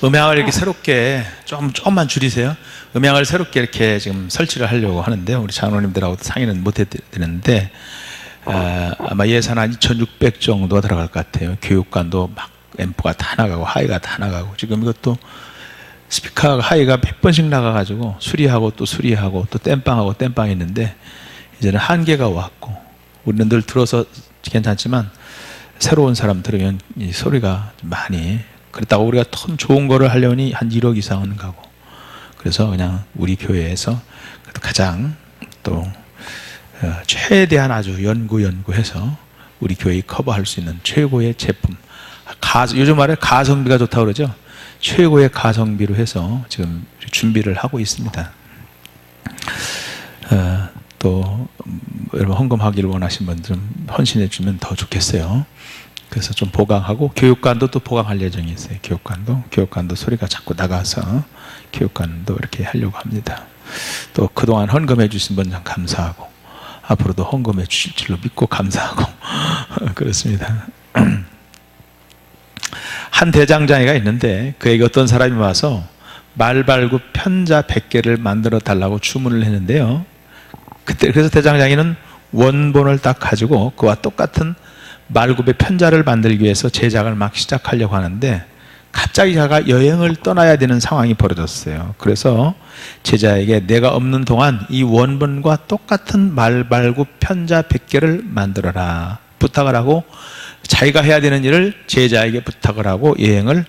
음향을 이렇게 새롭게 조금만 줄이세요. 음향을 새롭게 이렇게 지금 설치를 하려고 하는데 우리 장로님들하고 상의는 못 해드렸는데 아마 예산 한 2,600 정도가 들어갈 것 같아요. 교육관도 막 앰프가 다 나가고 하이가 다 나가고 지금 이것도 스피커 하이가 100번씩 나가가지고 수리하고 또 땜빵하고 땜빵 있는데 이제는 한계가 왔고 우리는 늘 들어서 괜찮지만 새로운 사람 들으면 이 소리가 많이 그렇다고 우리가 더 좋은 거를 하려니 한 1억 이상은 가고 그래서 그냥 우리 교회에서 가장 또 최대한 아주 연구해서 우리 교회에 커버할 수 있는 최고의 제품 요즘 말에 가성비가 좋다고 그러죠. 최고의 가성비로 해서 지금 준비를 하고 있습니다. 또 여러분 헌금하기를 원하신 분들은 헌신해 주면 더 좋겠어요. 그래서 좀 보강하고 교육관도 또 보강할 예정이 있어요. 교육관도 소리가 자꾸 나가서 교육관도 이렇게 하려고 합니다. 또 그동안 헌금해 주신 분 참 감사하고 앞으로도 헌금해 주실 줄로 믿고 감사하고 그렇습니다. 한 대장장이가 있는데 그에게 어떤 사람이 와서 말발굽 편자 100개를 만들어 달라고 주문을 했는데요. 그래서 대장장이는 원본을 딱 가지고 그와 똑같은 말굽의 편자를 만들기 위해서 제작을 막 시작하려고 하는데 갑자기 자가 여행을 떠나야 되는 상황이 벌어졌어요. 그래서 제자에게 내가 없는 동안 이 원본과 똑같은 말발굽 편자 100개를 만들어라 부탁을 하고 자기가 해야 되는 일을 제자에게 부탁을 하고 여행을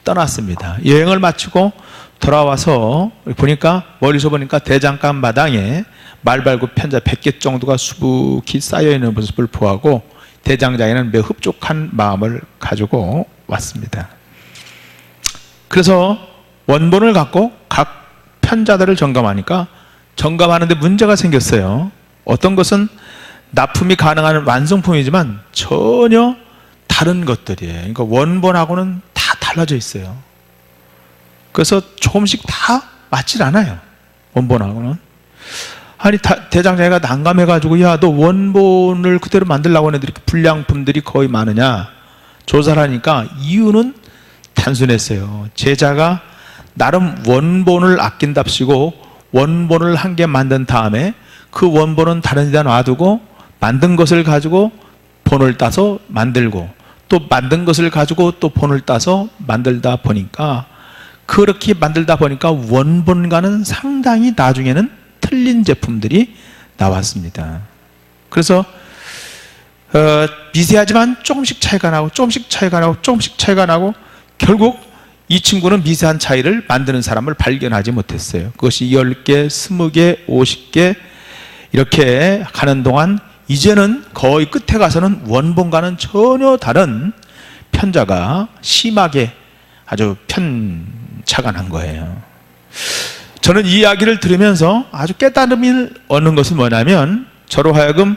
떠났습니다. 여행을 마치고 돌아와서 멀리서 보니까 대장간 마당에 말발굽 편자 100개 정도가 수북히 쌓여있는 모습을 보고 대장장이는 매우 흡족한 마음을 가지고 왔습니다. 그래서 원본을 갖고 각 편자들을 점검하니까 점검하는데 문제가 생겼어요. 어떤 것은 납품이 가능한 완성품이지만 전혀 다른 것들이에요. 그러니까 원본하고는 다 달라져 있어요. 그래서 조금씩 다 맞질 않아요. 원본하고는. 아니 대장장이가 난감해가지고 야 너 원본을 그대로 만들려고 하는데 이렇게 불량품들이 거의 많으냐 조사를 하니까 이유는 단순했어요. 제자가 나름 원본을 아낀답시고 원본을 한 개 만든 다음에 그 원본은 다른 데다 놔두고 만든 것을 가지고 본을 따서 만들고 또 만든 것을 가지고 또 본을 따서 만들다 보니까 그렇게 만들다 보니까 원본과는 상당히 나중에는 틀린 제품들이 나왔습니다. 그래서 미세하지만 조금씩 차이가 나고 결국 이 친구는 미세한 차이를 만드는 사람을 발견하지 못했어요. 그것이 10개, 20개, 50개 이렇게 가는 동안 이제는 거의 끝에 가서는 원본과는 전혀 다른 편자가 심하게 아주 편차가 난 거예요. 저는 이 이야기를 들으면서 아주 깨달음을 얻는 것은 뭐냐면 저로 하여금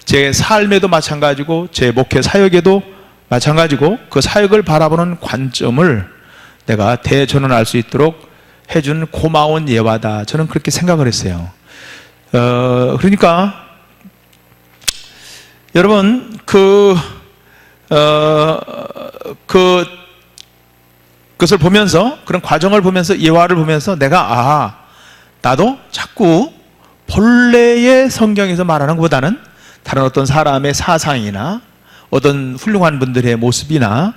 제 삶에도 마찬가지고 제 목회 사역에도 마찬가지고 그 사역을 바라보는 관점을 내가 대전환할 수 있도록 해준 고마운 예화다. 저는 그렇게 생각을 했어요. 그러니까 여러분 그것을 보면서 그런 과정을 보면서 예화를 보면서 내가 나도 자꾸 본래의 성경에서 말하는 것보다는 다른 어떤 사람의 사상이나 어떤 훌륭한 분들의 모습이나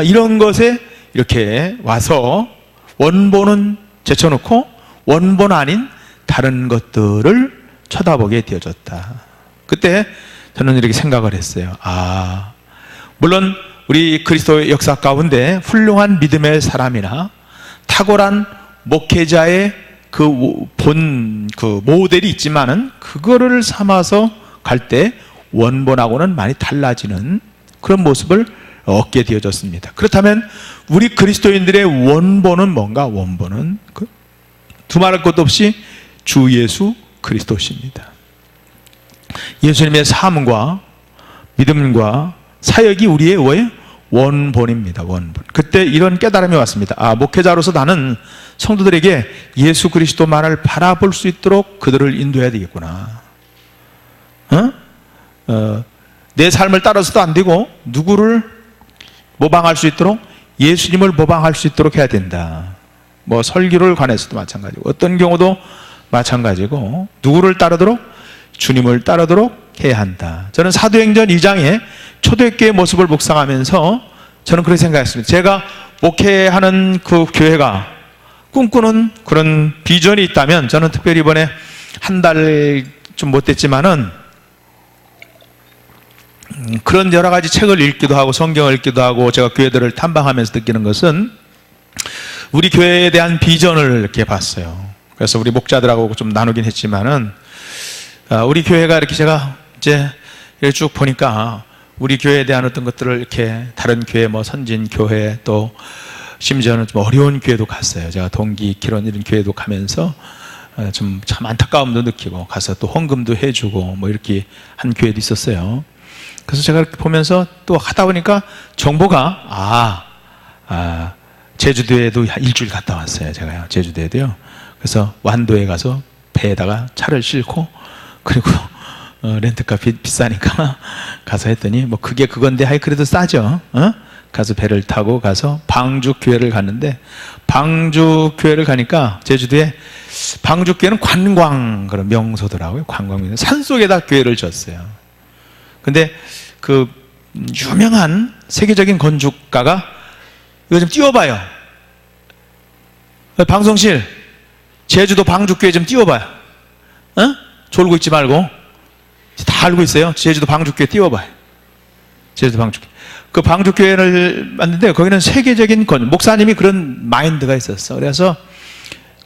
이런 것에 이렇게 와서 원본은 제쳐놓고 원본 아닌 다른 것들을 쳐다보게 되어졌다. 그때 저는 이렇게 생각을 했어요. 물론 우리 그리스도의 역사 가운데 훌륭한 믿음의 사람이나 탁월한 목회자의 그 모델이 있지만은 그거를 삼아서 갈 때 원본하고는 많이 달라지는 그런 모습을 얻게 되어졌습니다. 그렇다면 우리 그리스도인들의 원본은 뭔가? 원본은 두말할 것도 없이 주 예수 그리스도십니다. 예수님의 삶과 믿음과 사역이 우리의 원본입니다. 원본. 그때 이런 깨달음이 왔습니다. 목회자로서 나는 성도들에게 예수 그리스도만을 바라볼 수 있도록 그들을 인도해야 되겠구나. 내 삶을 따라서도 안 되고 누구를 모방할 수 있도록 예수님을 모방할 수 있도록 해야 된다. 뭐 설교를 관해서도 마찬가지고 어떤 경우도 마찬가지고 누구를 따르도록? 주님을 따르도록 해야 한다. 저는 사도행전 2장의 초대교회 모습을 묵상하면서 저는 그렇게 생각했습니다. 제가 목회하는 그 교회가 꿈꾸는 그런 비전이 있다면 저는 특별히 이번에 한 달 좀 못 됐지만은 그런 여러 가지 책을 읽기도 하고 성경을 읽기도 하고 제가 교회들을 탐방하면서 느끼는 것은 우리 교회에 대한 비전을 이렇게 봤어요. 그래서 우리 목자들하고 좀 나누긴 했지만은 우리 교회가 이렇게 제가 이제 이렇게 쭉 보니까 우리 교회에 대한 어떤 것들을 이렇게 다른 교회 뭐 선진 교회 또 심지어는 좀 어려운 교회도 갔어요. 제가 동기 기론 이런 교회도 가면서 좀 참 안타까움도 느끼고 가서 또 헌금도 해주고 뭐 이렇게 한 교회도 있었어요. 그래서 제가 이렇게 보면서 또 하다 보니까 정보가 제주도에도 일주일 갔다 왔어요. 제가요. 제주도에도요. 그래서 완도에 가서 배에다가 차를 싣고 그리고 렌트카 비싸니까 가서 했더니 뭐 그게 그건데 하여 그래도 싸죠. 가서 배를 타고 가서 방주 교회를 갔는데 방주 교회를 가니까 제주도에 방주 교회는 관광 그런 명소더라고요. 관광 명소. 산속에다 교회를 졌어요. 근데 그 유명한 세계적인 건축가가 이거 좀 띄워봐요. 방송실 제주도 방주교회 좀 띄워봐요. 졸고 있지 말고 다 알고 있어요. 제주도 방주교회 띄워봐요. 제주도 방주교회. 그 방주교회를 만드는데 거기는 세계적인 목사님이 그런 마인드가 있었어. 그래서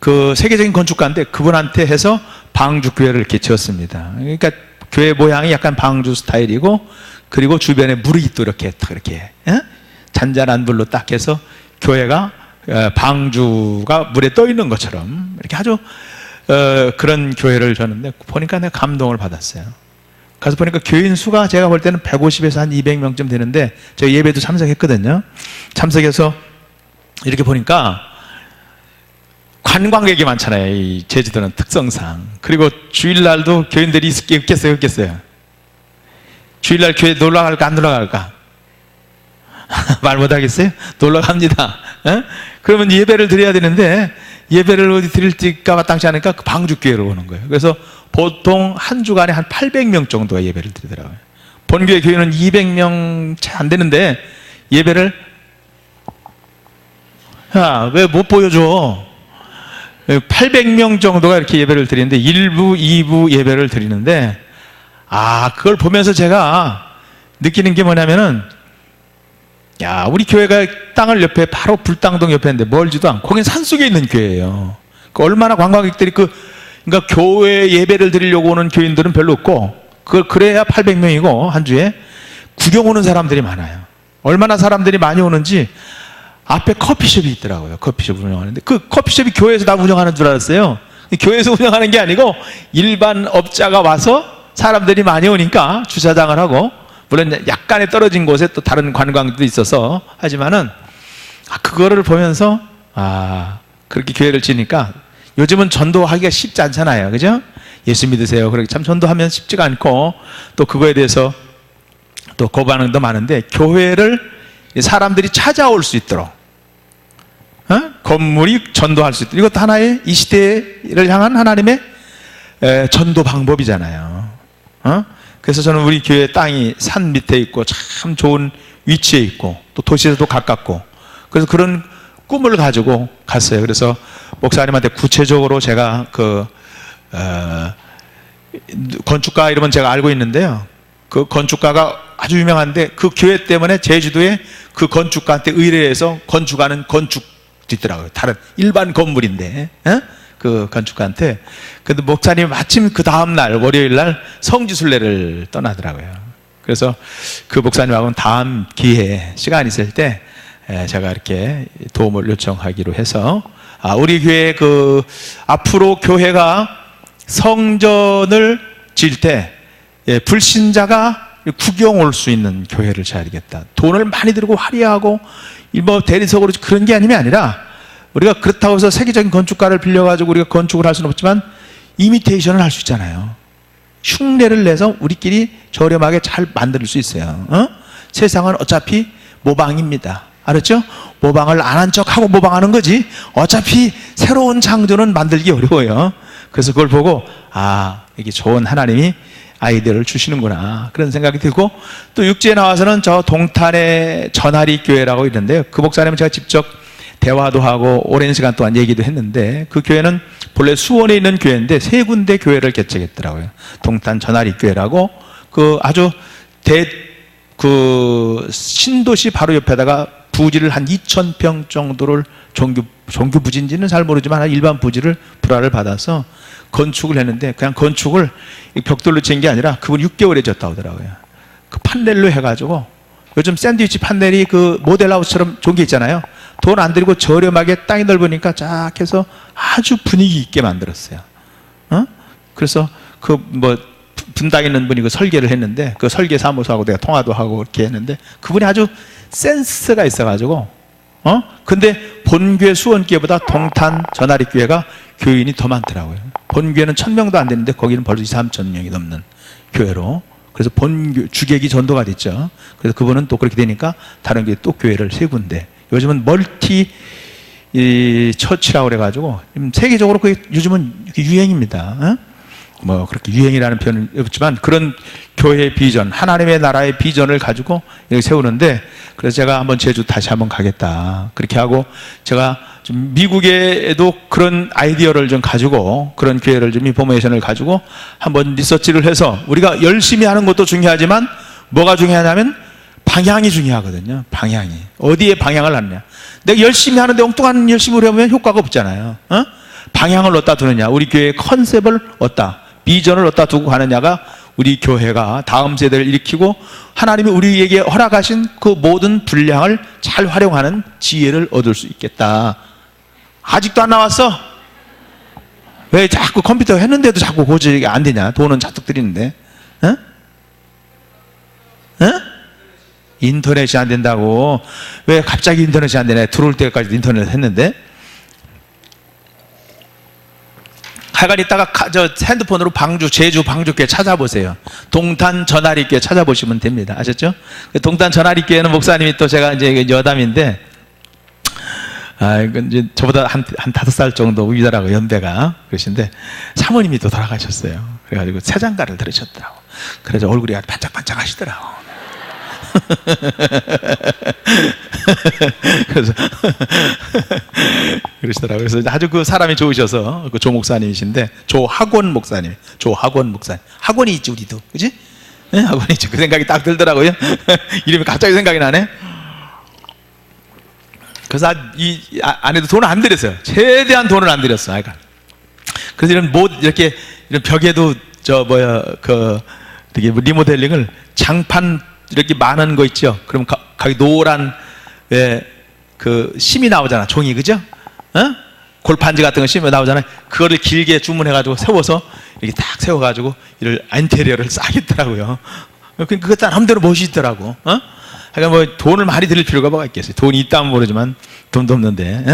그 세계적인 건축가인데 그분한테 해서 방주교회를 이렇게 지었습니다. 그러니까 교회 모양이 약간 방주 스타일이고 그리고 주변에 물이 또 이렇게 잔잔한 물로 딱 해서 교회가 방주가 물에 떠 있는 것처럼 이렇게 아주 그런 교회를 줬는데 보니까 내가 감동을 받았어요. 가서 보니까 교인 수가 제가 볼 때는 150에서 한 200명쯤 되는데 제가 예배도 참석했거든요. 참석해서 이렇게 보니까 관광객이 많잖아요. 이 제주도는 특성상. 그리고 주일날도 교인들이 있겠어요? 주일날 교회 놀러 갈까 안 놀러 갈까? 말 못하겠어요? 놀러 갑니다. 그러면 예배를 드려야 되는데 예배를 어디 드릴까 마땅치 않으니까 그 방주교회로 오는 거예요. 그래서 보통 한 주간에 한 800명 정도가 예배를 드리더라고요. 본교회 교회는 200명 채 안 되는데 예배를 왜 못 보여줘? 800명 정도가 이렇게 예배를 드리는데 1부, 2부 예배를 드리는데 그걸 보면서 제가 느끼는 게 뭐냐면은 우리 교회가 땅을 옆에 바로 불당동 옆에 있는데 멀지도 않고 거긴 산속에 있는 교회예요. 얼마나 관광객들이 그러니까 교회 예배를 드리려고 오는 교인들은 별로 없고 그래야 800명이고 한 주에 구경 오는 사람들이 많아요. 얼마나 사람들이 많이 오는지 앞에 커피숍이 있더라고요. 커피숍 운영하는데 그 커피숍이 교회에서 다 운영하는 줄 알았어요. 교회에서 운영하는 게 아니고 일반 업자가 와서 사람들이 많이 오니까 주차장을 하고 물론 약간의 떨어진 곳에 또 다른 관광도 있어서 하지만은 그거를 보면서 그렇게 교회를 지니까 요즘은 전도하기가 쉽지 않잖아요. 그죠? 예수 믿으세요. 그렇게 참 전도하면 쉽지가 않고 또 그거에 대해서 또 고반응도 많은데 교회를 사람들이 찾아올 수 있도록 건물이 전도할 수 있도록 이것도 하나의 이 시대를 향한 하나님의 전도 방법이잖아요. 그래서 저는 우리 교회 땅이 산 밑에 있고 참 좋은 위치에 있고 또 도시에서도 가깝고 그래서 그런 꿈을 가지고 갔어요. 그래서 목사님한테 구체적으로 제가 건축가 이름은 제가 알고 있는데요. 그 건축가가 아주 유명한데 그 교회 때문에 제주도에 그 건축가한테 의뢰해서 건축하는 건축도 있더라고요. 다른 일반 건물인데 그 건축가한테. 근데 목사님이 마침 그 다음날 월요일날 성지순례를 떠나더라고요. 그래서 그 목사님하고는 다음 기회에 시간 있을 때 제가 이렇게 도움을 요청하기로 해서 우리 교회 앞으로 교회가 성전을 지을 때 불신자가 구경 올 수 있는 교회를 지어야겠다. 돈을 많이 들고 화려하고 뭐 대리석으로 그런 게 아니라 우리가 그렇다고 해서 세계적인 건축가를 빌려가지고 우리가 건축을 할 수는 없지만 이미테이션을 할 수 있잖아요. 흉내를 내서 우리끼리 저렴하게 잘 만들 수 있어요. 세상은 어차피 모방입니다. 알았죠? 모방을 안 한 척하고 모방하는 거지. 어차피 새로운 창조는 만들기 어려워요. 그래서 그걸 보고 이게 좋은 하나님이 아이디어를 주시는구나, 그런 생각이 들고, 또 육지에 나와서는 저 동탄의 전하리 교회라고 있는데요. 그 목사님은 제가 직접 대화도 하고 오랜 시간 동안 얘기도 했는데, 그 교회는 본래 수원에 있는 교회인데 세 군데 교회를 개척했더라고요. 동탄 전하리 교회라고, 그 아주 신도시 바로 옆에다가 부지를 한 2,000평 정도를 종교 부지인지는 잘 모르지만 일반 부지를 불화를 받아서 건축을 했는데, 그냥 건축을 벽돌로 지은 게 아니라 그분 6개월에 졌다 오더라고요. 그 판넬로 해가지고, 요즘 샌드위치 판넬이 그 모델하우스처럼 좋은 게 있잖아요. 돈 안 들이고 저렴하게, 땅이 넓으니까 쫙 해서 아주 분위기 있게 만들었어요. 그래서 분당 있는 분이 그 설계를 했는데, 그 설계 사무소하고 내가 통화도 하고 이렇게 했는데, 그분이 아주 센스가 있어가지고, 근데 본교회 수원교회보다 동탄 전하리 교회가 교인이 더 많더라고요. 본교회는 1,000명도 안 되는데 거기는 벌써 2,000~3,000명이 넘는 교회로. 그래서 주객이 전도가 됐죠. 그래서 그분은 또 그렇게 되니까 다른 교회 또 교회를 세 군데. 요즘은 멀티 처치라고 그래가지고 세계적으로 그게 요즘은 유행입니다. 그렇게 유행이라는 표현은 없지만 그런 교회의 비전, 하나님의 나라의 비전을 가지고 여기 세우는데, 그래서 제가 한번 제주 다시 한번 가겠다, 그렇게 하고, 제가 좀 미국에도 그런 아이디어를 좀 가지고, 그런 교회를 좀 인포메이션을 가지고 한번 리서치를 해서, 우리가 열심히 하는 것도 중요하지만 뭐가 중요하냐면 방향이 중요하거든요. 방향이 어디에 방향을 하느냐. 내가 열심히 하는데 엉뚱한 열심히 하면 효과가 없잖아요. 방향을 어디다 두느냐, 우리 교회의 컨셉을 어디다, 비전을 어디다 두고 가느냐가 우리 교회가 다음 세대를 일으키고 하나님이 우리에게 허락하신 그 모든 분량을 잘 활용하는 지혜를 얻을 수 있겠다. 아직도 안 나왔어? 왜 자꾸 컴퓨터 했는데도 자꾸 고지가 안 되냐? 돈은 잔뜩 들이는데. 인터넷이 안 된다고. 왜 갑자기 인터넷이 안 되냐? 들어올 때까지 인터넷 했는데. 하여간 이따가 핸드폰으로 제주 방주교회 찾아보세요. 동탄 전하리교회 찾아보시면 됩니다. 아셨죠? 동탄 전하리교회는 목사님이 또 제가 이제 여담인데, 이제 저보다 한 5살 정도 위더라고, 연배가. 그러신데, 사모님이 또 돌아가셨어요. 그래가지고 새장가를 들으셨더라고. 그래서 얼굴이 아주 반짝반짝 하시더라고. 그래서 그러시더라고요. 그래서 아주 그 사람이 좋으셔서, 그 조 목사님이신데, 조학원 목사님. 학원이 있지, 우리도. 그지? 네, 학원이 있지. 그 생각이 딱 들더라고요. 이름이 갑자기 생각이 나네. 그래서 이 안에도 돈을 안 들였어요. 최대한 돈을 안 들였어. 그래서 이렇게 이런 벽에도 되게 리모델링을 장판 이렇게 많은 거 있죠. 그럼 거기 노란 그 심이 나오잖아, 종이, 그죠? 골판지 같은 거 심이 나오잖아요. 그거를 길게 주문해가지고 세워서 이렇게 딱 세워가지고 이를 인테리어를 싸겠더라고요. 그거 나름대로 멋있더라고. 그러니까 돈을 많이 들일 필요가 뭐가 있겠어요. 돈이 있다면 모르지만 돈도 없는데.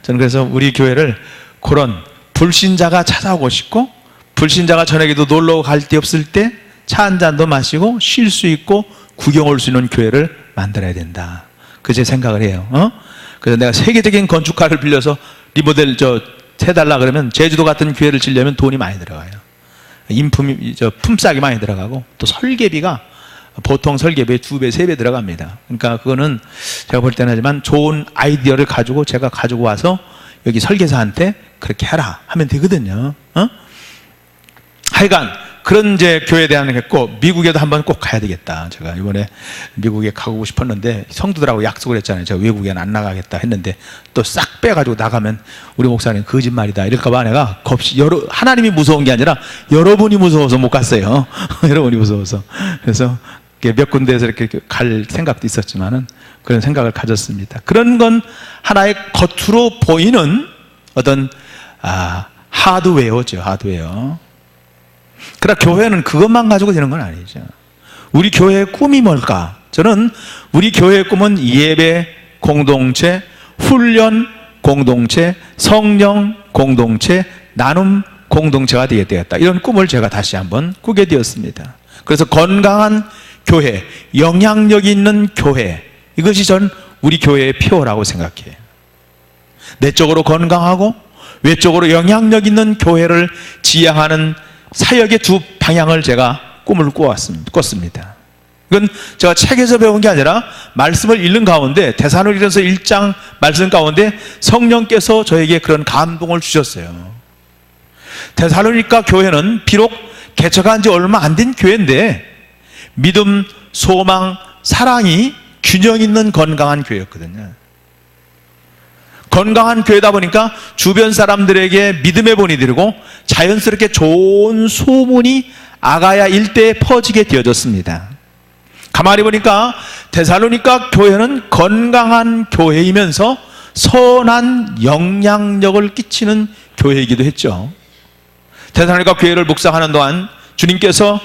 저는 그래서 우리 교회를 그런 불신자가 찾아오고 싶고, 불신자가 저녁에도 놀러 갈 데 없을 때 차 한 잔도 마시고 쉴 수 있고 구경 올 수 있는 교회를 만들어야 된다. 그 제 생각을 해요. 그래서 내가 세계적인 건축가를 빌려서 리모델 해달라 그러면, 제주도 같은 교회를 지려면 돈이 많이 들어가요. 품삯이 많이 들어가고, 또 설계비가 보통 설계비의 2배, 3배 들어갑니다. 그러니까 그거는 제가 볼 때는, 하지만 좋은 아이디어를 가지고 제가 가지고 와서 여기 설계사한테 그렇게 해라 하면 되거든요. 하여간 그런 이제 교회에 대한 했고, 미국에도 한번 꼭 가야 되겠다. 제가 이번에 미국에 가고 싶었는데 성도들하고 약속을 했잖아요. 제가 외국에는 안 나가겠다 했는데, 또 싹 빼가지고 나가면 우리 목사님 거짓말이다 이럴까봐 내가 하나님이 무서운 게 아니라 여러분이 무서워서 못 갔어요. 여러분이 무서워서. 그래서 몇 군데에서 이렇게 갈 생각도 있었지만은 그런 생각을 가졌습니다. 그런 건 하나의 겉으로 보이는 어떤 하드웨어죠. 하드웨어. 그러나 교회는 그것만 가지고 되는 건 아니죠. 우리 교회의 꿈이 뭘까? 저는 우리 교회의 꿈은 예배 공동체, 훈련 공동체, 성령 공동체, 나눔 공동체가 되겠다. 이런 꿈을 제가 다시 한번 꾸게 되었습니다. 그래서 건강한 교회, 영향력 있는 교회, 이것이 전 우리 교회의 표라고 생각해요. 내적으로 건강하고 외적으로 영향력 있는 교회를 지향하는 사역의 두 방향을 제가 꿈을 꿨습니다. 이건 제가 책에서 배운 게 아니라 말씀을 읽는 가운데, 데살로니가서 1장 말씀 가운데 성령께서 저에게 그런 감동을 주셨어요. 데살로니가 교회는 비록 개척한 지 얼마 안 된 교회인데 믿음, 소망, 사랑이 균형 있는 건강한 교회였거든요. 건강한 교회다 보니까 주변 사람들에게 믿음의 본이 되고 자연스럽게 좋은 소문이 아가야 일대에 퍼지게 되어졌습니다. 가만히 보니까 데살로니가 교회는 건강한 교회이면서 선한 영향력을 끼치는 교회이기도 했죠. 데살로니가 교회를 묵상하는 동안 주님께서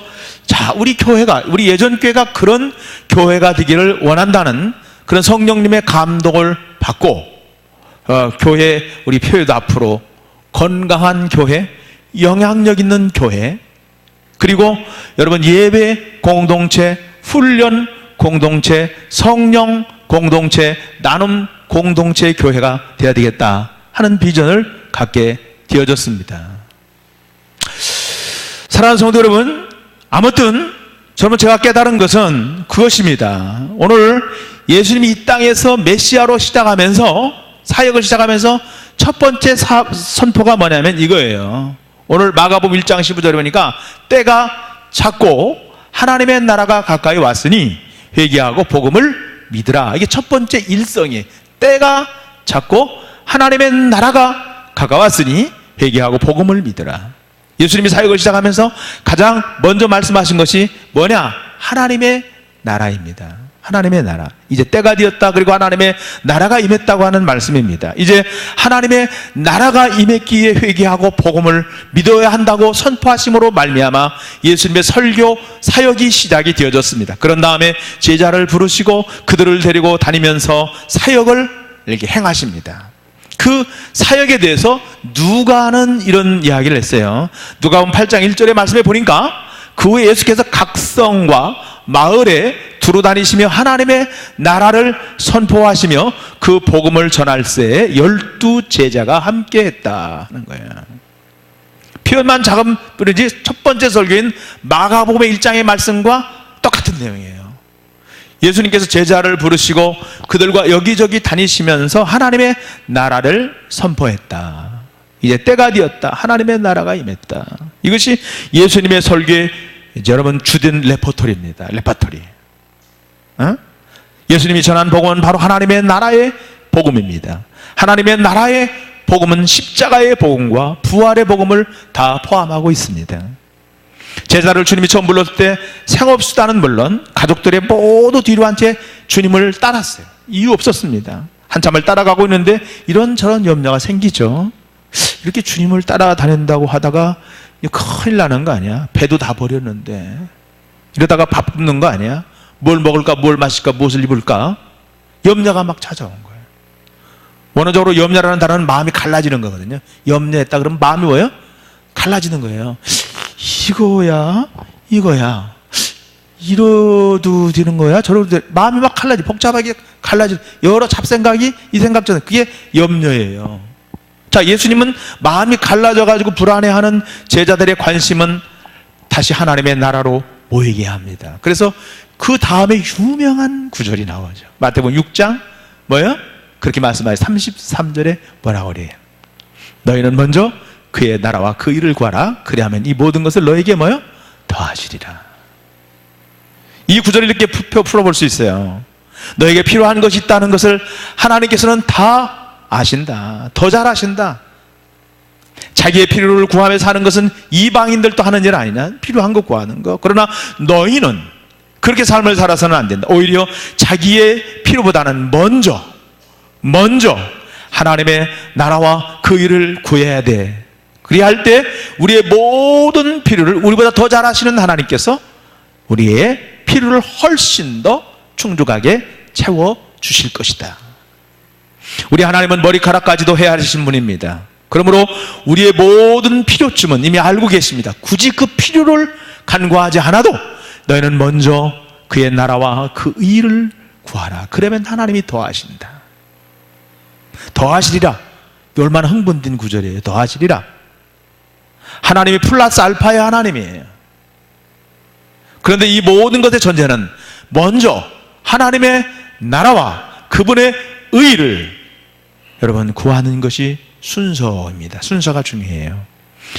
자, 우리 교회가, 우리 예전 교회가 그런 교회가 되기를 원한다는 그런 성령님의 감동을 받고 교회, 우리 표회도 앞으로 건강한 교회, 영향력 있는 교회, 그리고 여러분 예배 공동체, 훈련 공동체, 성령 공동체, 나눔 공동체 교회가 되어야 되겠다 하는 비전을 갖게 되어졌습니다. 사랑하는 성도 여러분, 아무튼 저는 제가 깨달은 것은 그것입니다. 오늘 예수님이 이 땅에서 메시아로 시작하면서, 사역을 시작하면서 첫 번째 선포가 뭐냐면 이거예요. 오늘 마가복음 1장 15절에 보니까 때가 찼고 하나님의 나라가 가까이 왔으니 회개하고 복음을 믿으라. 이게 첫 번째 일성이에요. 때가 찼고 하나님의 나라가 가까웠으니 회개하고 복음을 믿으라. 예수님이 사역을 시작하면서 가장 먼저 말씀하신 것이 뭐냐? 하나님의 나라입니다. 하나님의 나라. 이제 때가 되었다. 그리고 하나님의 나라가 임했다고 하는 말씀입니다. 이제 하나님의 나라가 임했기에 회개하고 복음을 믿어야 한다고 선포하심으로 말미암아 예수님의 설교 사역이 시작이 되어졌습니다. 그런 다음에 제자를 부르시고 그들을 데리고 다니면서 사역을 이렇게 행하십니다. 그 사역에 대해서 누가는 이런 이야기를 했어요. 누가복음 8장 1절의 말씀에 보니까 그 후에 예수께서 각성과 마을에 두루 다니시며 하나님의 나라를 선포하시며 그 복음을 전할새 12 제자가 함께 했다는 거예요. 표현만 작은 뿐이지 첫 번째 설교인 마가복음의 1장의 말씀과 똑같은 내용이에요. 예수님께서 제자를 부르시고 그들과 여기저기 다니시면서 하나님의 나라를 선포했다. 이제 때가 되었다. 하나님의 나라가 임했다. 이것이 예수님의 설교의 여러분 주된 레퍼토리입니다. 레퍼토리. 예수님이 전한 복음은 바로 하나님의 나라의 복음입니다. 하나님의 나라의 복음은 십자가의 복음과 부활의 복음을 다 포함하고 있습니다. 제자를 주님이 처음 불렀을 때 생업수단은 물론 가족들의 모두 뒤로 한 채 주님을 따랐어요. 이유 없었습니다. 한참을 따라가고 있는데 이런저런 염려가 생기죠. 이렇게 주님을 따라다닌다고 하다가 큰일 나는 거 아니야? 배도 다 버렸는데 이러다가 밥 굶는 거 아니야? 뭘 먹을까, 뭘 마실까, 무엇을 입을까? 염려가 막 찾아온 거예요. 원어적으로 염려라는 단어는 마음이 갈라지는 거거든요. 염려했다 그러면 마음이 뭐예요? 갈라지는 거예요. 이거야, 이거야, 이러도 되는 거야, 저러도 돼. 마음이 막 갈라지, 복잡하게 갈라지, 여러 잡생각이 이 생각 전에 그게 염려예요. 자, 예수님은 마음이 갈라져가지고 불안해하는 제자들의 관심은 다시 하나님의 나라로 모이게 합니다. 그래서 그 다음에 유명한 구절이 나오죠. 마태복음 6장 뭐예요? 그렇게 말씀하여 33절에 뭐라고 그래요? 너희는 먼저 그의 나라와 그 일을 구하라. 그리하면 이 모든 것을 너에게 뭐요? 더하시리라. 이 구절을 이렇게 풀어볼 수 있어요. 너에게 필요한 것이 있다는 것을 하나님께서는 다 아신다. 더 잘 아신다. 자기의 필요를 구하며 사는 것은 이방인들도 하는 일 아니냐? 필요한 거 구하는 거. 그러나 너희는 그렇게 삶을 살아서는 안 된다. 오히려 자기의 필요보다는 먼저 하나님의 나라와 그 일을 구해야 돼. 그리할 때 우리의 모든 필요를 우리보다 더 잘 아시는 하나님께서 우리의 필요를 훨씬 더 충족하게 채워주실 것이다. 우리 하나님은 머리카락까지도 헤아리신 분입니다. 그러므로 우리의 모든 필요쯤은 이미 알고 계십니다. 굳이 그 필요를 간과하지 않아도 너희는 먼저 그의 나라와 그 일을 구하라. 그러면 하나님이 더하신다. 더하시리라. 얼마나 흥분된 구절이에요. 더하시리라. 하나님이 플러스 알파의 하나님이에요. 그런데 이 모든 것의 전제는 먼저 하나님의 나라와 그분의 의를 여러분 구하는 것이 순서입니다. 순서가 중요해요.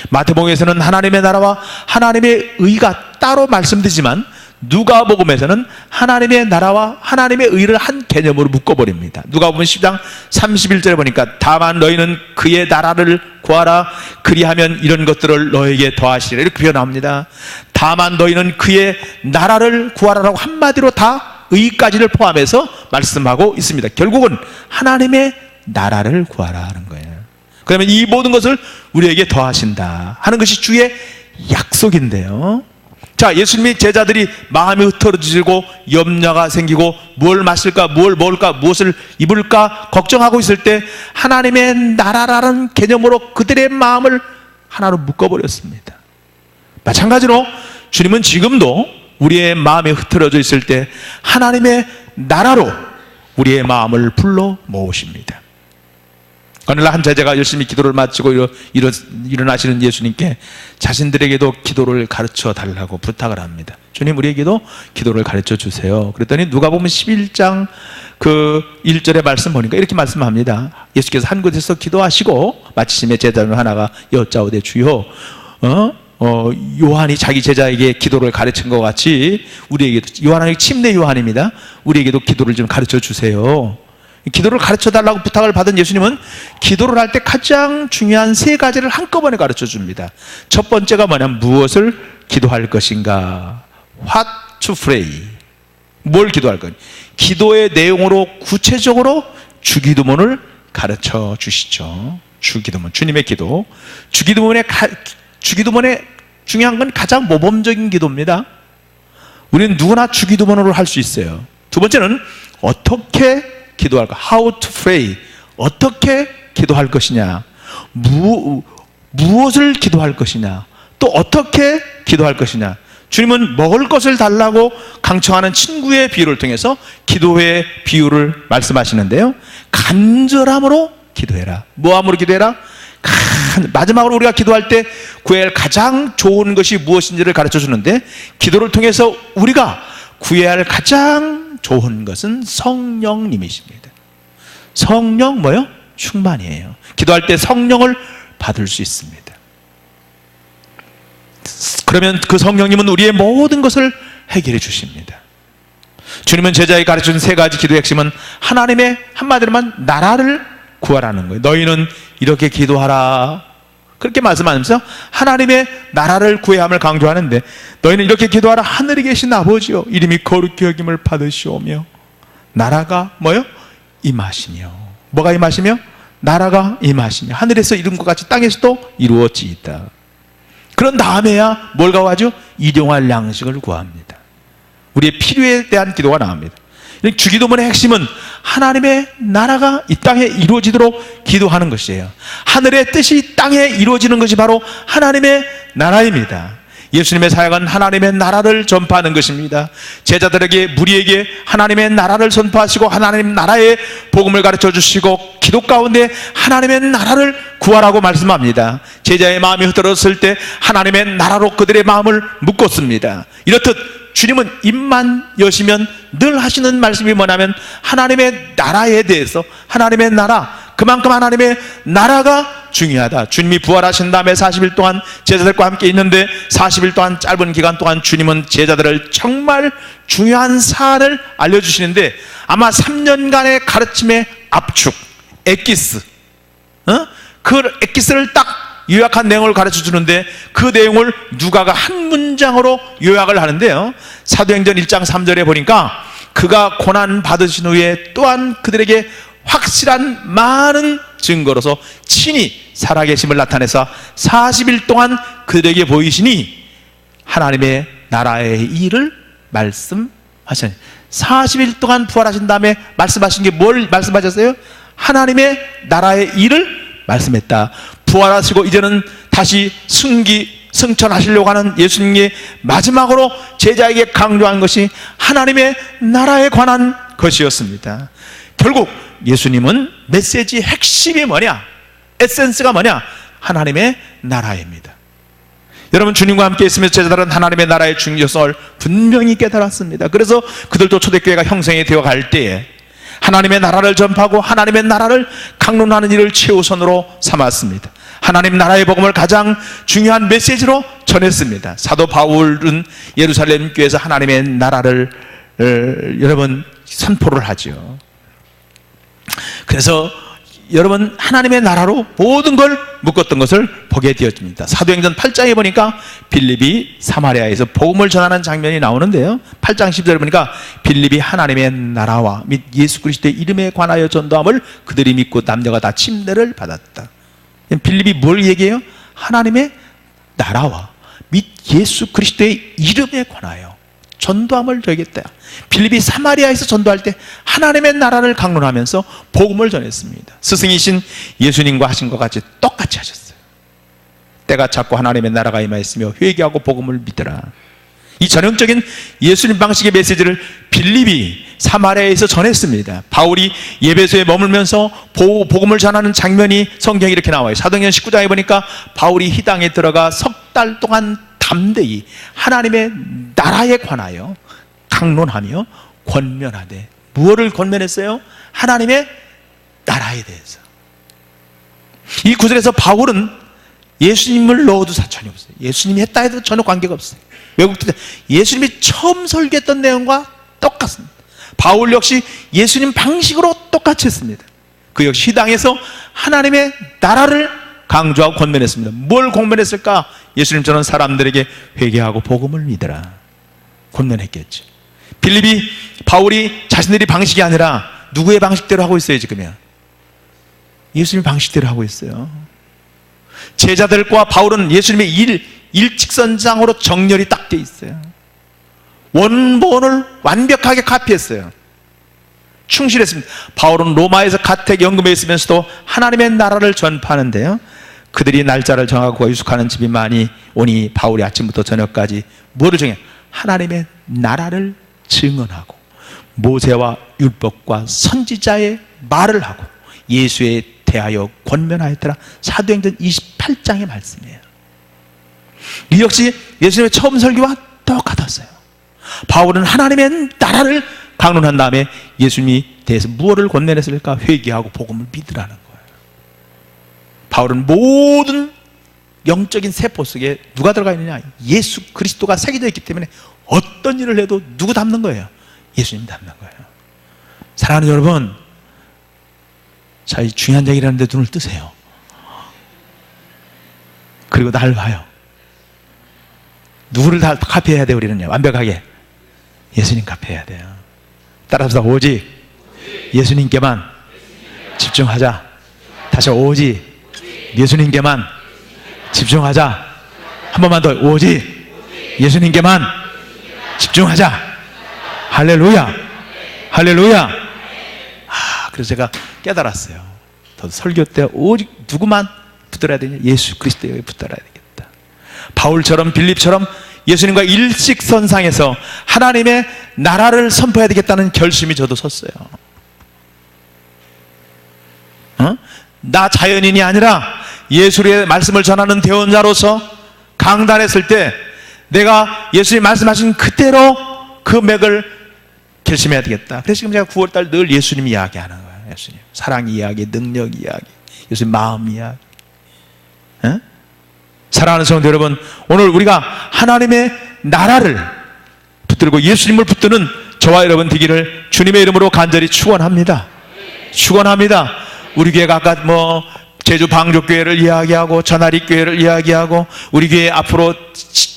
마태복음에서는 하나님의 나라와 하나님의 의가 따로 말씀되지만 누가복음에서는 하나님의 나라와 하나님의 의를 한 개념으로 묶어버립니다. 누가복음 10장 31절에 보니까 다만 너희는 그의 나라를 구하라. 그리하면 이런 것들을 너에게 더하시리라. 이렇게 표현합니다. 다만 너희는 그의 나라를 구하라라고 한마디로 다 의까지를 포함해서 말씀하고 있습니다. 결국은 하나님의 나라를 구하라 하는 거예요. 그러면 이 모든 것을 우리에게 더하신다 하는 것이 주의 약속인데요. 자, 예수님이 제자들이 마음이 흩어지고 염려가 생기고 뭘 마실까, 뭘 먹을까, 무엇을 입을까 걱정하고 있을 때 하나님의 나라라는 개념으로 그들의 마음을 하나로 묶어버렸습니다. 마찬가지로 주님은 지금도 우리의 마음이 흐트러져 있을 때 하나님의 나라로 우리의 마음을 불러 모으십니다. 어느 날 한 제자가 열심히 기도를 마치고 일어나시는 예수님께 자신들에게도 기도를 가르쳐 달라고 부탁을 합니다. 주님, 우리에게도 기도를 가르쳐 주세요. 그랬더니 누가복음 11장 그 1절의 말씀 보니까 이렇게 말씀합니다. 예수께서 한 곳에서 기도하시고 마치심에 제자 중 하나가 여짜오되 주여 요한이 자기 제자에게 기도를 가르친 것 같이 우리에게도, 요한은 침례 요한입니다. 우리에게도 기도를 좀 가르쳐 주세요. 기도를 가르쳐 달라고 부탁을 받은 예수님은 기도를 할 때 가장 중요한 세 가지를 한꺼번에 가르쳐 줍니다. 첫 번째가 뭐냐면 무엇을 기도할 것인가, what to pray, 뭘 기도할 거냐. 기도의 내용으로 구체적으로 주기도문을 가르쳐 주시죠. 주기도문, 주님의 기도. 주기도문의 중요한 건 가장 모범적인 기도입니다. 우리는 누구나 주기도문으로 할 수 있어요. 두 번째는 어떻게 기도할까? How to pray. 어떻게 기도할 것이냐? 무엇을 기도할 것이냐? 또 어떻게 기도할 것이냐? 주님은 먹을 것을 달라고 강청하는 친구의 비유를 통해서 기도의 비유를 말씀하시는데요. 간절함으로 기도해라. 뭐함으로 기도해라? 마지막으로 우리가 기도할 때 구해야 할 가장 좋은 것이 무엇인지를 가르쳐 주는데, 기도를 통해서 우리가 구해야 할 가장 좋은 것은 성령님이십니다. 성령 뭐요? 충만이에요. 기도할 때 성령을 받을 수 있습니다. 그러면 그 성령님은 우리의 모든 것을 해결해 주십니다. 주님은 제자에게 가르쳐준 세 가지 기도의 핵심은 하나님의, 한마디로만 나라를 구하라는 거예요. 너희는 이렇게 기도하라. 그렇게 말씀하면서 하나님의 나라를 구해야 함을 강조하는데, 너희는 이렇게 기도하라. 하늘에 계신 아버지여, 이름이 거룩히 여김을 받으시오며 나라가 뭐요? 임하시며. 뭐가 임하시며? 나라가 임하시며 하늘에서 이룬 것 같이 땅에서도 이루어지이다. 그런 다음에야 뭘 구하죠? 일용할 양식을 구합니다. 우리의 필요에 대한 기도가 나옵니다. 주기도문의 핵심은 하나님의 나라가 이 땅에 이루어지도록 기도하는 것이에요. 하늘의 뜻이 땅에 이루어지는 것이 바로 하나님의 나라입니다. 예수님의 사역은 하나님의 나라를 전파하는 것입니다. 제자들에게, 무리에게 하나님의 나라를 선포하시고 하나님 나라의 복음을 가르쳐 주시고 기도 가운데 하나님의 나라를 구하라고 말씀합니다. 제자의 마음이 흐트러졌을 때 하나님의 나라로 그들의 마음을 묶었습니다. 이렇듯 주님은 입만 여시면 늘 하시는 말씀이 뭐냐면 하나님의 나라에 대해서, 하나님의 나라, 그만큼 하나님의 나라가 중요하다. 주님이 부활하신 다음에 40일 동안 제자들과 함께 있는데 40일 동안 짧은 기간 동안 주님은 제자들을 정말 중요한 사안을 알려주시는데, 아마 3년간의 가르침의 압축, 엑기스, 그 엑기스를 딱 요약한 내용을 가르쳐 주는데, 그 내용을 누가가 한 문장으로 요약을 하는데요. 사도행전 1장 3절에 보니까 그가 고난 받으신 후에 또한 그들에게 확실한 많은 증거로서 친히 살아계심을 나타내서 40일 동안 그들에게 보이시니 하나님의 나라의 일을 말씀하셨어요. 40일 동안 부활하신 다음에 말씀하신 게 뭘 말씀하셨어요? 하나님의 나라의 일을 말씀했다. 부활하시고 이제는 다시 승천하시려고 하는 예수님의 마지막으로 제자에게 강조한 것이 하나님의 나라에 관한 것이었습니다. 결국 예수님은 메시지의 핵심이 뭐냐? 에센스가 뭐냐? 하나님의 나라입니다. 여러분, 주님과 함께 있으면서 제자들은 하나님의 나라의 중요성을 분명히 깨달았습니다. 그래서 그들도 초대교회가 형성이 되어 갈 때에 하나님의 나라를 전파하고 하나님의 나라를 강론하는 일을 최우선으로 삼았습니다. 하나님 나라의 복음을 가장 중요한 메시지로 전했습니다. 사도 바울은 예루살렘 교회에서 하나님의 나라를 여러분 선포를 하죠. 그래서 여러분, 하나님의 나라로 모든 걸 묶었던 것을 보게 되었습니다. 사도행전 8장에 보니까 빌립이 사마리아에서 복음을 전하는 장면이 나오는데요, 8장 10절에 보니까 빌립이 하나님의 나라와 및 예수 그리스도의 이름에 관하여 전도함을 그들이 믿고 남녀가 다 침례를 받았다. 빌립이 뭘 얘기해요? 하나님의 나라와 및 예수 그리스도의 이름에 관하여 전도함을 전했다. 빌립이 사마리아에서 전도할 때 하나님의 나라를 강론하면서 복음을 전했습니다. 스승이신 예수님과 하신 것 같이 똑같이 하셨어요. 때가 찼고 하나님의 나라가 임하였으며 회개하고 복음을 믿으라. 이 전형적인 예수님 방식의 메시지를 빌립이 사마리아에서 전했습니다. 바울이 예배소에 머물면서 복음을 전하는 장면이 성경에 이렇게 나와요. 사도행전 19장에 보니까 바울이 희당에 들어가 석 달 동안 담대히 하나님의 나라에 관하여 강론하며 권면하되, 무엇을 권면했어요? 하나님의 나라에 대해서. 이 구절에서 바울은 예수님을 넣어도 사천이 없어요. 예수님이 했다 해도 전혀 관계가 없어요. 외국들 예수님이 처음 설교했던 내용과 똑같습니다. 바울 역시 예수님 방식으로 똑같이 했습니다. 그 역시 시당에서 하나님의 나라를 강조하고 권면했습니다. 뭘 권면했을까? 예수님처럼 사람들에게 회개하고 복음을 믿으라 권면했겠죠. 빌립이, 바울이 자신들이 방식이 아니라 누구의 방식대로 하고 있어요? 지금요, 예수님 방식대로 하고 있어요. 제자들과 바울은 예수님의 일직선상으로 정렬이 딱 돼 있어요. 원본을 완벽하게 카피했어요. 충실했습니다. 바울은 로마에서 가택 연금에 있으면서도 하나님의 나라를 전파하는데요, 그들이 날짜를 정하고 유숙하는 집이 많이 오니 바울이 아침부터 저녁까지 뭐를 정해? 하나님의 나라를 증언하고 모세와 율법과 선지자의 말을 하고 예수에 대하여 권면하였더라. 사도행전 28장의 말씀이에요. 이 역시 예수님의 처음 설교와 똑같았어요. 바울은 하나님의 나라를 강론한 다음에 예수님이 대해서 무엇을 권면했을까? 회개하고 복음을 믿으라는 거예요. 바울은 모든 영적인 세포 속에 누가 들어가 있느냐? 예수 그리스도가 새겨져 있기 때문에 어떤 일을 해도 누구 닮는 거예요? 예수님 닮는 거예요. 사랑하는 여러분, 자, 이 중요한 얘기를 하는데 눈을 뜨세요. 그리고 날 봐요. 누구를 다 카피해야 돼요? 우리는요, 완벽하게 예수님 카피해야 돼요. 따라서 오직 예수님께만 집중하자. 다시 오직 예수님께만 집중하자. 한 번만 더, 오직 예수님께만 집중하자. 할렐루야, 할렐루야. 그래서 제가 깨달았어요. 더 설교 때 오직 누구만 붙들어야 되냐? 예수 그리스도에 붙들어야 되겠다. 바울처럼 빌립처럼 예수님과 일직선상에서 하나님의 나라를 선포해야 되겠다는 결심이 저도 섰어요. 나 자연인이 아니라 예수의 말씀을 전하는 대언자로서 강단했을 때 내가 예수님 말씀하신 그대로 그 맥을 결심해야 되겠다. 그래서 지금 제가 9월달 늘 예수님 이야기하는 거예요. 예수님 사랑 이야기, 능력 이야기, 예수님 마음 이야기. 사랑하는 성도 여러분, 오늘 우리가 하나님의 나라를 붙들고 예수님을 붙드는 저와 여러분 되기를 주님의 이름으로 간절히 축원합니다. 축원합니다. 우리 교회가 아까 제주 방족교회를 이야기하고 전하리 교회를 이야기하고 우리 교회 앞으로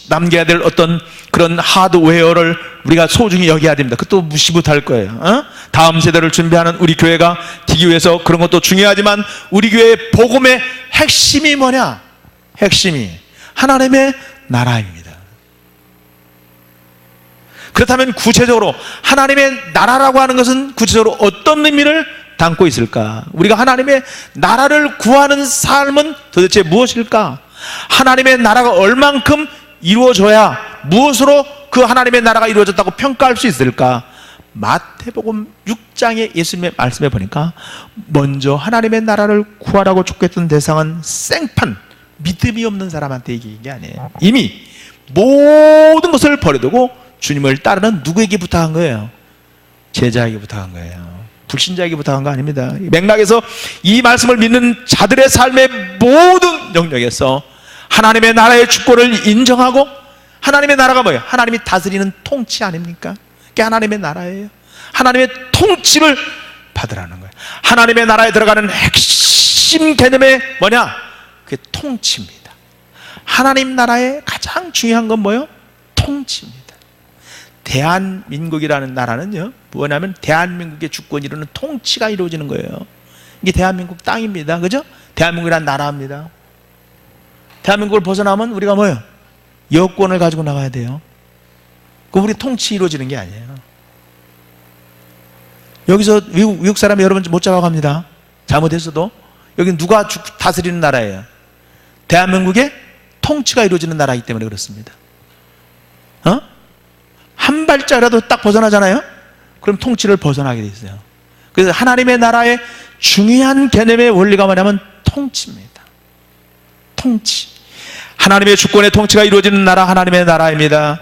남겨야 될 어떤 그런 하드웨어를 우리가 소중히 여겨야 됩니다. 그것도 무시 못할 거예요. 다음 세대를 준비하는 우리 교회가 되기 위해서 그런 것도 중요하지만 우리 교회의 복음의 핵심이 뭐냐? 핵심이 하나님의 나라입니다. 그렇다면 구체적으로 하나님의 나라라고 하는 것은 구체적으로 어떤 의미를 담고 있을까? 우리가 하나님의 나라를 구하는 삶은 도대체 무엇일까? 하나님의 나라가 얼만큼 이루어져야 무엇으로 그 하나님의 나라가 이루어졌다고 평가할 수 있을까? 마태복음 6장의 예수님의 말씀에 보니까 먼저 하나님의 나라를 구하라고 촉구했던 대상은 생판, 믿음이 없는 사람한테 얘기한 게 아니에요. 이미 모든 것을 버려두고 주님을 따르는 누구에게 부탁한 거예요? 제자에게 부탁한 거예요. 불신자에게 부탁한 거 아닙니다. 맥락에서 이 말씀을 믿는 자들의 삶의 모든 영역에서 하나님의 나라의 주권을 인정하고, 하나님의 나라가 뭐예요? 하나님이 다스리는 통치 아닙니까? 그게 하나님의 나라예요. 하나님의 통치를 받으라는 거예요. 하나님의 나라에 들어가는 핵심 개념이 뭐냐? 그게 통치입니다. 하나님 나라의 가장 중요한 건 뭐예요? 통치입니다. 대한민국이라는 나라는요, 뭐냐면 대한민국의 주권이 이루는 통치가 이루어지는 거예요. 이게 대한민국 땅입니다. 그죠? 대한민국이라는 나라입니다. 대한민국을 벗어나면 우리가 뭐예요? 여권을 가지고 나가야 돼요. 그 우리 통치 이루어지는 게 아니에요. 여기서 외국 사람이 여러분 못 잡아갑니다. 잘못했어도. 여기 누가 다스리는 나라예요? 대한민국의 통치가 이루어지는 나라이기 때문에 그렇습니다. 한 발자라도 딱 벗어나잖아요? 그럼 통치를 벗어나게 돼 있어요. 그래서 하나님의 나라의 중요한 개념의 원리가 뭐냐면 통치입니다. 통치. 하나님의 주권의 통치가 이루어지는 나라, 하나님의 나라입니다.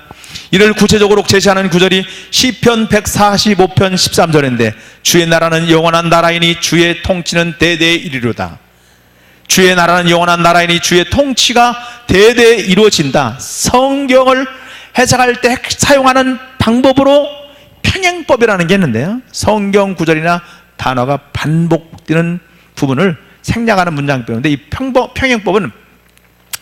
이를 구체적으로 제시하는 구절이 시편 145편 13절인데, 주의 나라는 영원한 나라이니 주의 통치는 대대에 이르리로다. 주의 나라는 영원한 나라이니 주의 통치가 대대에 이루어진다. 성경을 해석할 때 사용하는 방법으로 평행법이라는 게 있는데요, 성경 구절이나 단어가 반복되는 부분을 생략하는 문장이 있는데, 이 평행법은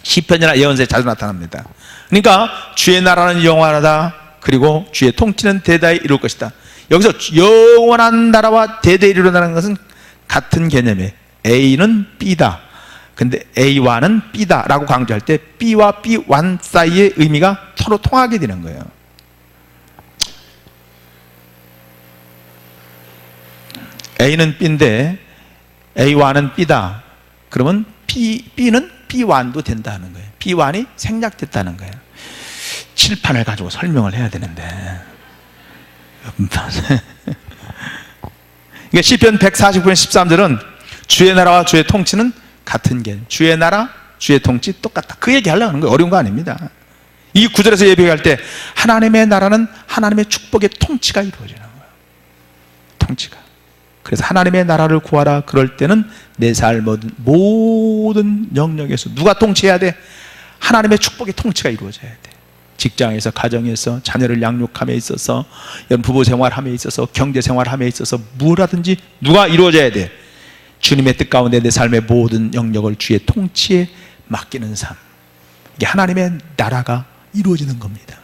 시편이나 예언서에 자주 나타납니다. 그러니까 주의 나라는 영원하다, 그리고 주의 통치는 대대에 이룰 것이다. 여기서 영원한 나라와 대대에 이루는다는 것은 같은 개념이에요. A는 B다, 근데 A와는 B다 라고 강조할 때 B와 B1 사이의 의미가 서로 통하게 되는 거예요. A는 B인데 A와는 B다, 그러면 B는 B1도 된다는 거예요. B1이 생략됐다는 거예요. 칠판을 가지고 설명을 해야 되는데. 그러니까 시편 149편 13절은 주의 나라와 주의 통치는 같은 게, 주의 나라, 주의 통치 똑같다. 그 얘기 하려고 하는 거예요. 어려운 거 아닙니다. 이 구절에서 예배할 때 하나님의 나라는 하나님의 축복의 통치가 이루어지는 거예요. 통치가. 그래서 하나님의 나라를 구하라. 그럴 때는 내 삶 모든 영역에서 누가 통치해야 돼? 하나님의 축복의 통치가 이루어져야 돼. 직장에서, 가정에서, 자녀를 양육함에 있어서, 부부 생활함에 있어서, 경제 생활함에 있어서 무엇하든지 누가 이루어져야 돼? 주님의 뜻 가운데 내 삶의 모든 영역을 주의 통치에 맡기는 삶. 이게 하나님의 나라가 이루어지는 겁니다.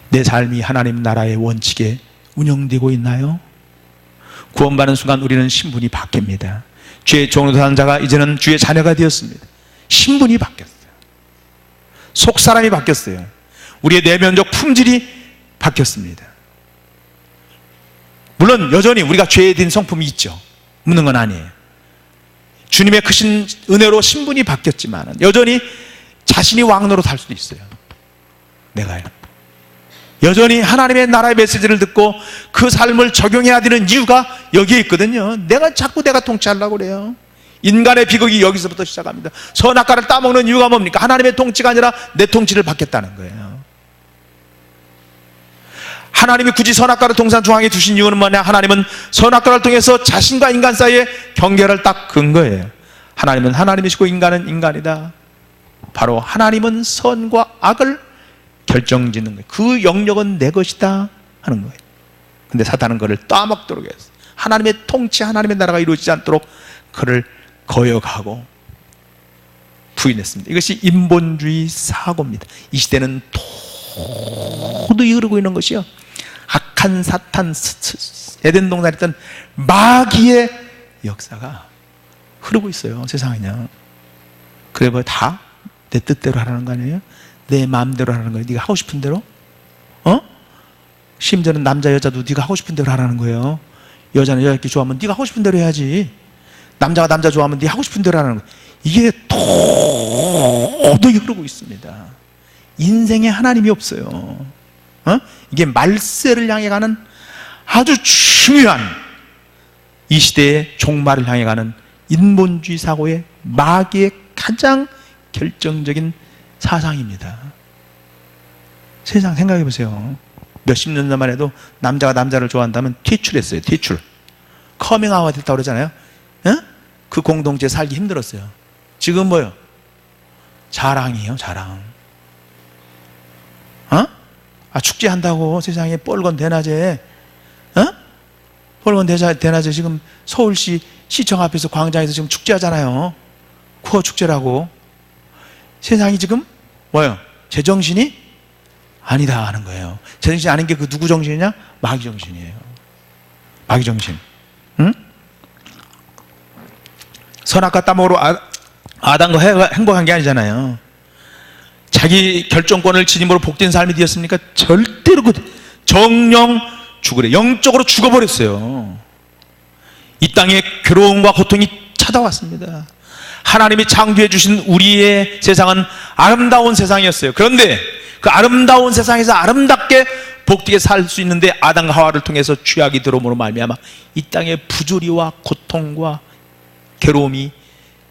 내 삶이 하나님 나라의 원칙에 운영되고 있나요? 구원받는 순간 우리는 신분이 바뀝니다. 주의 종으로 사는 자가 이제는 주의 자녀가 되었습니다. 신분이 바뀌었어요. 속사람이 바뀌었어요. 우리의 내면적 품질이 바뀌었습니다. 물론 여전히 우리가 죄에 든 성품이 있죠. 묻는 건 아니에요. 주님의 크신 은혜로 신분이 바뀌었지만 여전히 자신이 왕노로 살 수도 있어요. 내가요. 여전히 하나님의 나라의 메시지를 듣고 그 삶을 적용해야 되는 이유가 여기에 있거든요. 자꾸 내가 통치하려고 그래요. 인간의 비극이 여기서부터 시작합니다. 선악과를 따먹는 이유가 뭡니까? 하나님의 통치가 아니라 내 통치를 받겠다는 거예요. 하나님이 굳이 선악과를 동산중앙에 두신 이유는 뭐냐? 하나님은 선악과를 통해서 자신과 인간 사이에 경계를 딱 긋은 거예요. 하나님은 하나님이시고 인간은 인간이다. 바로 하나님은 선과 악을 결정짓는 거예요. 그 영역은 내 것이다 하는 거예요. 근데 사탄은 그를 따먹도록 했어요. 하나님의 통치, 하나님의 나라가 이루어지지 않도록 그를 거역하고 부인했습니다. 이것이 인본주의 사고입니다. 이 시대는 도저히 흐르고 있는 것이요, 악한 사탄, 에덴 동산에 있던 마귀의 역사가 흐르고 있어요. 세상에요. 그래 뭐 다 내 뜻대로 하라는 거 아니에요? 내 마음대로 하라는 거예요. 네가 하고 싶은 대로? 심지어는 남자 여자도 네가 하고 싶은 대로 하라는 거예요. 여자는 여자 이렇게 좋아하면 네가 하고 싶은 대로 해야지. 남자가 남자 좋아하면 네 하고 싶은 대로 하라는 거예요. 이게 도저히 흐르고 있습니다. 인생에 하나님이 없어요. 이게 말세를 향해 가는 아주 중요한 이 시대의 종말을 향해 가는 인본주의 사고의 마귀의 가장 결정적인 사상입니다. 세상 생각해 보세요. 몇십 년 전만 해도 남자가 남자를 좋아한다면 퇴출했어요. 퇴출. 커밍아웃 했다고 그러잖아요. 그 공동체에 살기 힘들었어요. 지금 뭐요? 자랑이에요. 자랑. 축제한다고 세상에 뻘건 대낮에 뻘건 대낮에 지금 서울시 시청 앞에서 광장에서 지금 축제하잖아요. 코어 축제라고. 세상이 지금 뭐요? 제정신이 아니다 하는 거예요. 제정신이 아닌 게 그 누구 정신이냐? 마귀 정신이에요. 마귀 정신. 선악과 따먹으로 아담과 행복한 게 아니잖아요. 자기 결정권을 지님으로 복된 삶이 되었습니까? 절대로 정령 죽으래. 영적으로 죽어버렸어요. 이 땅에 괴로움과 고통이 찾아왔습니다. 하나님이 창조해 주신 우리의 세상은 아름다운 세상이었어요. 그런데 그 아름다운 세상에서 아름답게 복되게 살 수 있는데 아담과 하와를 통해서 죄악이 들어옴으로 말미암아 이 땅에 부조리와 고통과 괴로움이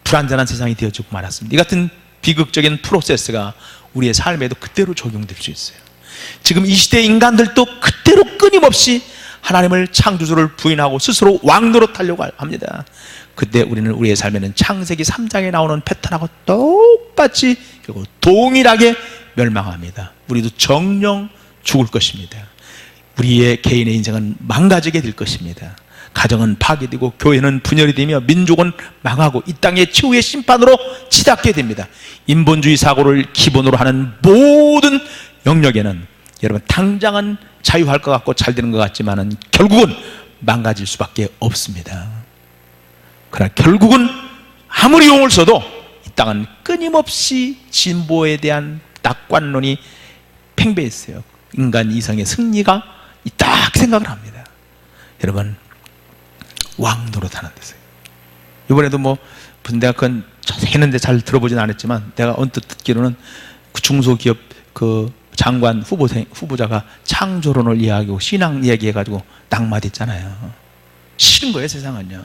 불안전한 세상이 되어지고 말았습니다. 이 같은 비극적인 프로세스가 우리의 삶에도 그대로 적용될 수 있어요. 지금 이 시대의 인간들도 그대로 끊임없이 하나님을 창조주를 부인하고 스스로 왕노릇하려고 합니다. 그때 우리는 우리의 삶에는 창세기 3장에 나오는 패턴하고 똑같이 결국 동일하게 멸망합니다. 우리도 정령 죽을 것입니다. 우리의 개인의 인생은 망가지게 될 것입니다. 가정은 파괴되고 교회는 분열이 되며 민족은 망하고 이 땅의 최후의 심판으로 치닫게 됩니다. 인본주의 사고를 기본으로 하는 모든 영역에는 여러분 당장은 자유할 것 같고 잘 되는 것 같지만은 결국은 망가질 수밖에 없습니다. 그러나 결국은 아무리 용을 써도 이 땅은 끊임없이 진보에 대한 낙관론이 팽배했어요. 인간 이성의 승리가 딱 생각을 합니다. 여러분 왕노릇하는 데서 이번에도 뭐 내가 그건 했는데 잘 들어보진 않았지만 내가 언뜻 듣기로는 그 중소기업 그 장관 후보자가 창조론을 이야기하고 신앙 이야기해가지고 낙마됐잖아요. 싫은 거예요 세상은요.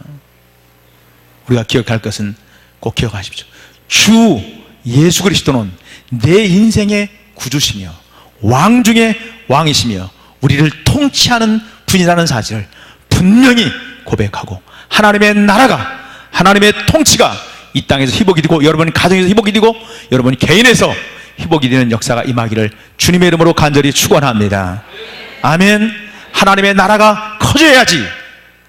우리가 기억할 것은 꼭 기억하십시오. 주 예수 그리스도는 내 인생의 구주시며 왕 중에 왕이시며 우리를 통치하는 분이라는 사실을 분명히 고백하고 하나님의 나라가 하나님의 통치가 이 땅에서 회복이 되고 여러분 가정에서 회복이 되고 여러분 개인에서 회복이 되는 역사가 임하기를 주님의 이름으로 간절히 축원합니다. 아멘. 하나님의 나라가 커져야지.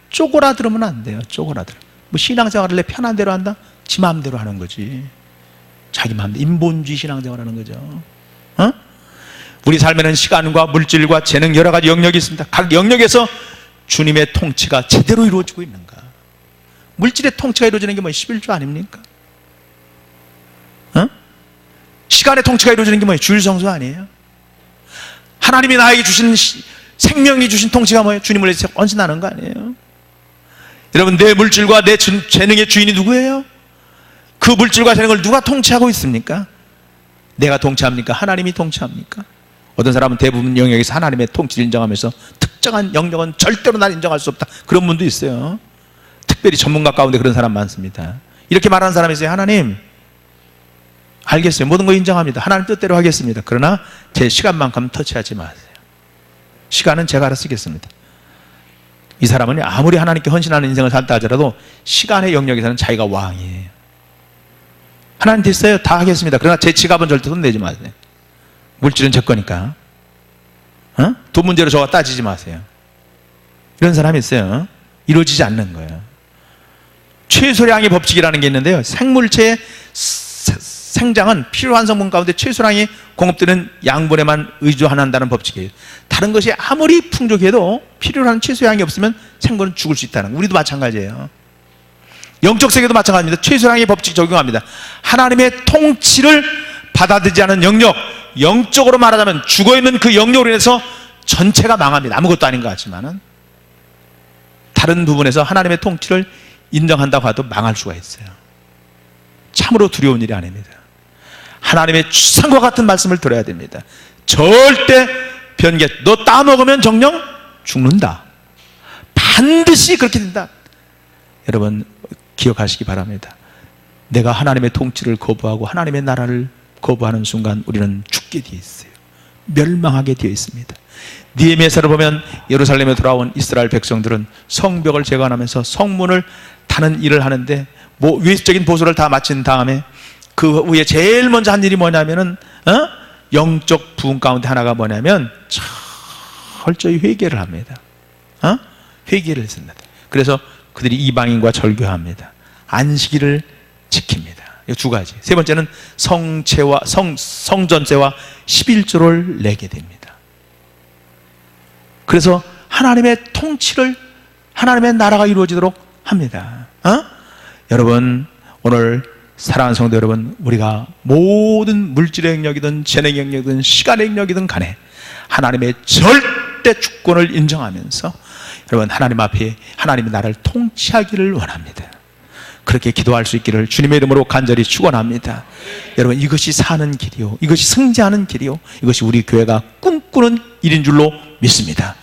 쪼그라들으면 안 돼요. 쪼그라들어. 뭐 신앙생활을 내 편한 대로 한다? 지 마음대로 하는 거지. 자기 마음대로 인본주의 신앙생활 하는 거죠. 우리 삶에는 시간과 물질과 재능 여러 가지 영역이 있습니다. 각 영역에서 주님의 통치가 제대로 이루어지고 있는가? 물질의 통치가 이루어지는 게 뭐 11조 아닙니까? 시간의 통치가 이루어지는 게 뭐예요? 주일 성수 아니에요? 하나님이 나에게 주신 생명이 주신 통치가 뭐예요? 주님을 위해서 헌신하는 거 아니에요? 여러분 내 물질과 내 재능의 주인이 누구예요? 그 물질과 재능을 누가 통치하고 있습니까? 내가 통치합니까? 하나님이 통치합니까? 어떤 사람은 대부분 영역에서 하나님의 통치를 인정하면서 특정한 영역은 절대로 난 인정할 수 없다. 그런 분도 있어요. 특별히 전문가 가운데 그런 사람 많습니다. 이렇게 말하는 사람이 있어요. 하나님 알겠어요. 모든 거 인정합니다. 하나님 뜻대로 하겠습니다. 그러나 제 시간만큼 터치하지 마세요. 시간은 제가 알아서 쓰겠습니다. 이 사람은 아무리 하나님께 헌신하는 인생을 산다 하더라도 시간의 영역에서는 자기가 왕이에요. 하나님 됐어요. 다 하겠습니다. 그러나 제 지갑은 절대 손 내지 마세요. 물질은 제 거니까. 돈 문제로 저와 따지지 마세요. 이런 사람이 있어요. 이루어지지 않는 거예요. 최소량의 법칙이라는 게 있는데요. 생물체의 생장은 필요한 성분 가운데 최소량이 공급되는 양분에만 의존한다는 법칙이에요. 다른 것이 아무리 풍족해도 필요한 최소량이 없으면 생물은 죽을 수 있다는 거. 우리도 마찬가지예요. 영적 세계도 마찬가지입니다. 최소량의 법칙 적용합니다. 하나님의 통치를 받아들이지 않은 영역, 영적으로 말하자면 죽어있는 그 영역으로 인해서 전체가 망합니다. 아무것도 아닌 것 같지만은 다른 부분에서 하나님의 통치를 인정한다고 해도 망할 수가 있어요. 참으로 두려운 일이 아닙니다. 하나님의 추상과 같은 말씀을 들어야 됩니다. 절대 변개. 너 따먹으면 정령 죽는다. 반드시 그렇게 된다. 여러분 기억하시기 바랍니다. 내가 하나님의 통치를 거부하고 하나님의 나라를 거부하는 순간 우리는 죽게 되어 있어요. 멸망하게 되어 있습니다. 느헤미야서를 보면 예루살렘에 돌아온 이스라엘 백성들은 성벽을 재건하면서 성문을 타는 일을 하는데 외적인 보수를 다 마친 다음에 그 후에 제일 먼저 한 일이 뭐냐면은 영적 부흥 가운데 하나가 뭐냐면 철저히 회개를 합니다. 회개를 했습니다. 그래서 그들이 이방인과 절교합니다. 안식일을 지킵니다. 이 두 가지. 세 번째는 성전세와 11조를 내게 됩니다. 그래서 하나님의 통치를, 하나님의 나라가 이루어지도록 합니다. 여러분 오늘 사랑하는 성도 여러분, 우리가 모든 물질의 영역이든 재능의 영역이든 시간의 영역이든 간에 하나님의 절대 주권을 인정하면서 여러분 하나님 앞에 하나님의 나라를 통치하기를 원합니다. 그렇게 기도할 수 있기를 주님의 이름으로 간절히 축원합니다. 여러분 이것이 사는 길이요, 이것이 승리하는 길이요, 이것이 우리 교회가 꿈꾸는 일인 줄로 믿습니다.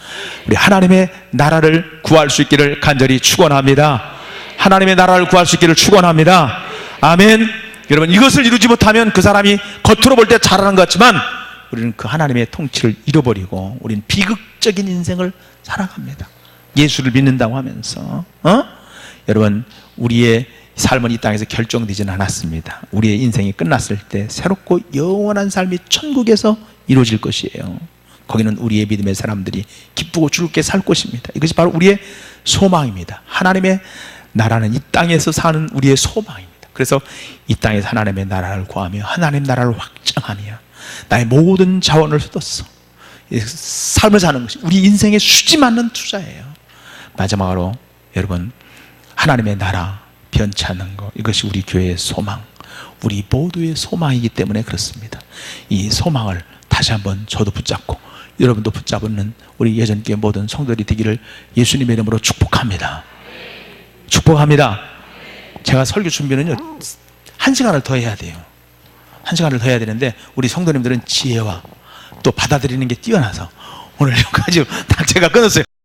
우리 하나님의 나라를 구할 수 있기를 간절히 축원합니다. 하나님의 나라를 구할 수 있기를 축원합니다. 아멘. 여러분 이것을 이루지 못하면 그 사람이 겉으로 볼 때 잘하는 것 같지만 우리는 그 하나님의 통치를 잃어버리고 우리는 비극적인 인생을 살아갑니다. 예수를 믿는다고 하면서 여러분 우리의 삶은 이 땅에서 결정되지는 않았습니다. 우리의 인생이 끝났을 때 새롭고 영원한 삶이 천국에서 이루어질 것이에요. 거기는 우리의 믿음의 사람들이 기쁘고 즐겁게 살 것입니다. 이것이 바로 우리의 소망입니다. 하나님의 나라는 이 땅에서 사는 우리의 소망입니다. 그래서 이 땅에서 하나님의 나라를 구하며 하나님 나라를 확장하며 나의 모든 자원을 쏟았어. 삶을 사는 것이 우리 인생의 수지 맞는 투자예요. 마지막으로 여러분 하나님의 나라 변치 않는 것, 이것이 우리 교회의 소망, 우리 모두의 소망이기 때문에 그렇습니다. 이 소망을 다시 한번 저도 붙잡고 여러분도 붙잡는 우리 예전교회 모든 성도들이 되기를 예수님의 이름으로 축복합니다. 축복합니다. 제가 설교 준비는요 1시간을 더 해야 돼요. 1시간을 더 해야 되는데 우리 성도님들은 지혜와 또 받아들이는 게 뛰어나서 오늘 여기까지 딱 제가 끊었어요.